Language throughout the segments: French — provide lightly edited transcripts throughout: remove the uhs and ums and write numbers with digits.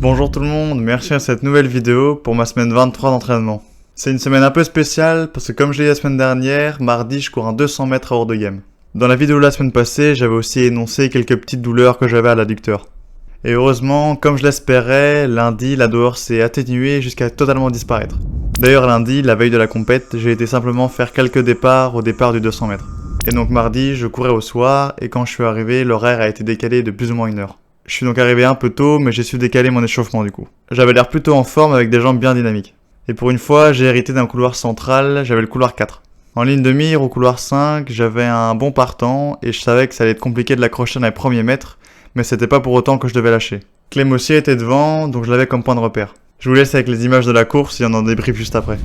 Bonjour tout le monde, merci à cette nouvelle vidéo pour ma semaine 23 d'entraînement. C'est une semaine un peu spéciale parce que comme je l'ai dit la semaine dernière, mardi je cours un 200 mètres à hors de gamme. Dans la vidéo de la semaine passée, j'avais aussi énoncé quelques petites douleurs que j'avais à l'adducteur. Et heureusement, comme je l'espérais, lundi la douleur s'est atténuée jusqu'à totalement disparaître. D'ailleurs lundi, la veille de la compète, j'ai été simplement faire quelques départs au départ du 200 mètres. Et donc mardi, je courais au soir et quand je suis arrivé, l'horaire a été décalé de plus ou moins 1 heure. Je suis donc arrivé un peu tôt, mais j'ai su décaler mon échauffement du coup. J'avais l'air plutôt en forme avec des jambes bien dynamiques. Et pour une fois, j'ai hérité d'un couloir central, j'avais le couloir 4. En ligne de mire, au couloir 5, j'avais un bon partant, et je savais que ça allait être compliqué de l'accrocher dans les premiers mètres, mais c'était pas pour autant que je devais lâcher. Clem aussi était devant, donc je l'avais comme point de repère. Je vous laisse avec les images de la course et on en débriefe juste après.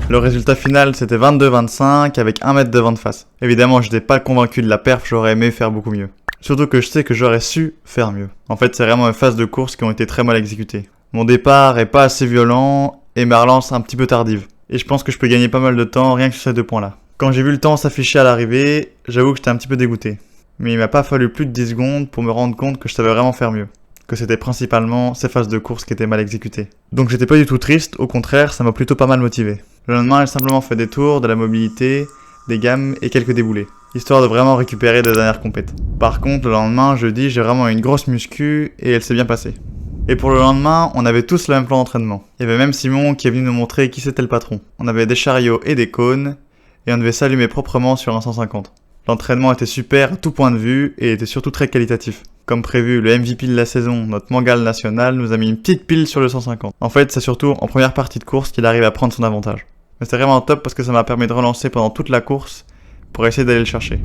Le résultat final c'était 22-25 avec 1 mètre de vent de face. Évidemment j'étais pas convaincu de la perf, j'aurais aimé faire beaucoup mieux. Surtout que je sais que j'aurais su faire mieux. En fait c'est vraiment mes phases de course qui ont été très mal exécutées. Mon départ est pas assez violent et ma relance un petit peu tardive. Et je pense que je peux gagner pas mal de temps rien que sur ces 2 points là. Quand j'ai vu le temps s'afficher à l'arrivée, j'avoue que j'étais un petit peu dégoûté. Mais il m'a pas fallu plus de 10 secondes pour me rendre compte que je savais vraiment faire mieux. Que c'était principalement ces phases de course qui étaient mal exécutées. Donc j'étais pas du tout triste, au contraire ça m'a plutôt pas mal motivé. Le lendemain, j'ai simplement fait des tours, de la mobilité, des gammes et quelques déboulés, histoire de vraiment récupérer des dernières compètes. Par contre, le lendemain, jeudi, j'ai vraiment eu une grosse muscu et elle s'est bien passée. Et pour le lendemain, on avait tous le même plan d'entraînement. Il y avait même Simon qui est venu nous montrer qui c'était le patron. On avait des chariots et des cônes, et on devait s'allumer proprement sur un 150. L'entraînement était super à tout point de vue et était surtout très qualitatif. Comme prévu, le MVP de la saison, notre Mangal national, nous a mis une petite pile sur le 150. En fait, c'est surtout en première partie de course qu'il arrive à prendre son avantage. Mais c'est vraiment top parce que ça m'a permis de relancer pendant toute la course pour essayer d'aller le chercher.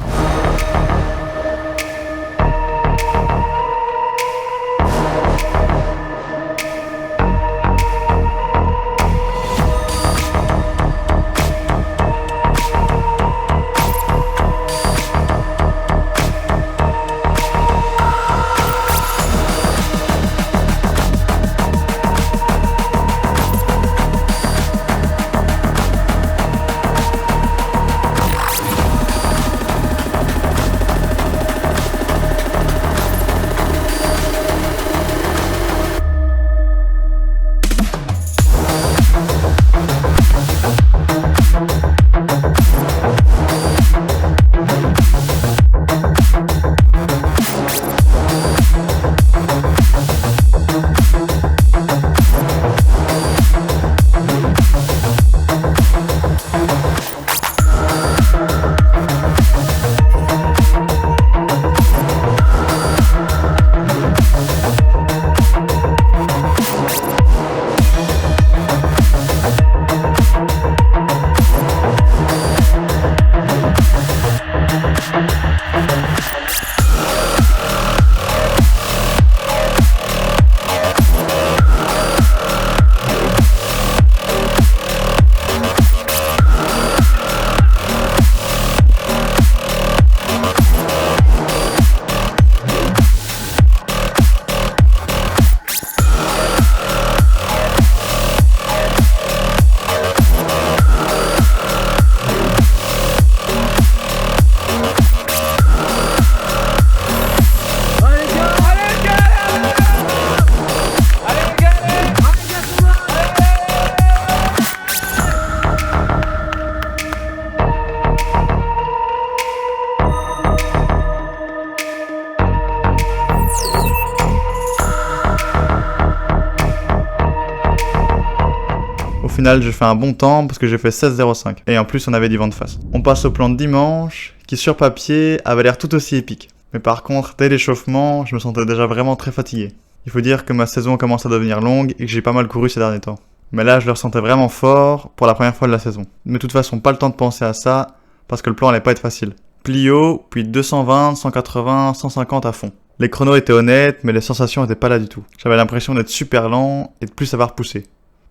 final, j'ai fait un bon temps parce que j'ai fait 16,05. Et en plus, on avait du vent de face. On passe au plan de dimanche, qui sur papier avait l'air tout aussi épique. Mais par contre, dès l'échauffement, je me sentais déjà vraiment très fatigué. Il faut dire que ma saison commence à devenir longue et que j'ai pas mal couru ces derniers temps. Mais là, je le ressentais vraiment fort pour la première fois de la saison. Mais de toute façon, pas le temps de penser à ça, parce que le plan allait pas être facile. Plio, puis 220, 180, 150 à fond. Les chronos étaient honnêtes, mais les sensations étaient pas là du tout. J'avais l'impression d'être super lent et de plus savoir pousser.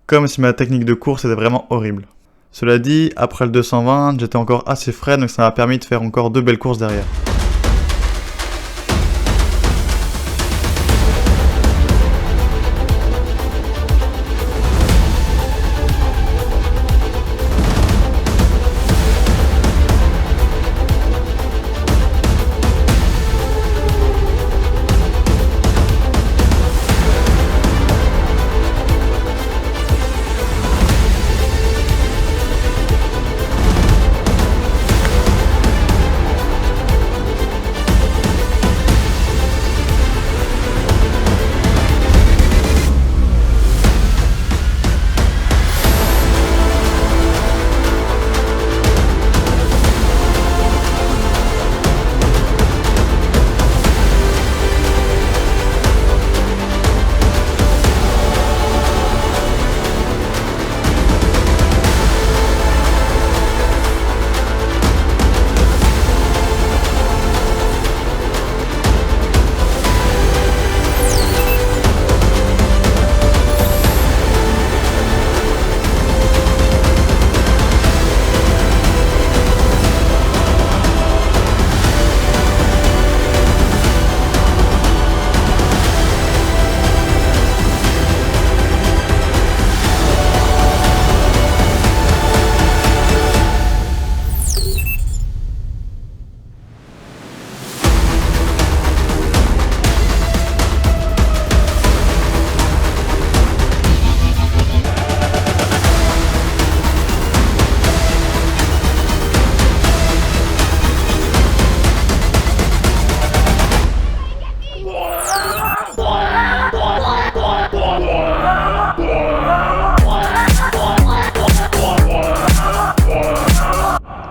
Comme si ma technique de course était vraiment horrible. Cela dit, après le 220, j'étais encore assez frais, donc ça m'a permis de faire encore 2 belles courses derrière.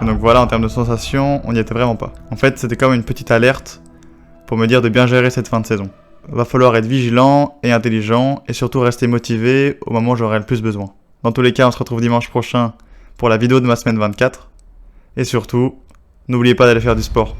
Et donc voilà, en termes de sensations, on n'y était vraiment pas. En fait, c'était comme une petite alerte pour me dire de bien gérer cette fin de saison. Va falloir être vigilant et intelligent et surtout rester motivé au moment où j'aurai le plus besoin. Dans tous les cas, on se retrouve dimanche prochain pour la vidéo de ma semaine 24. Et surtout, n'oubliez pas d'aller faire du sport.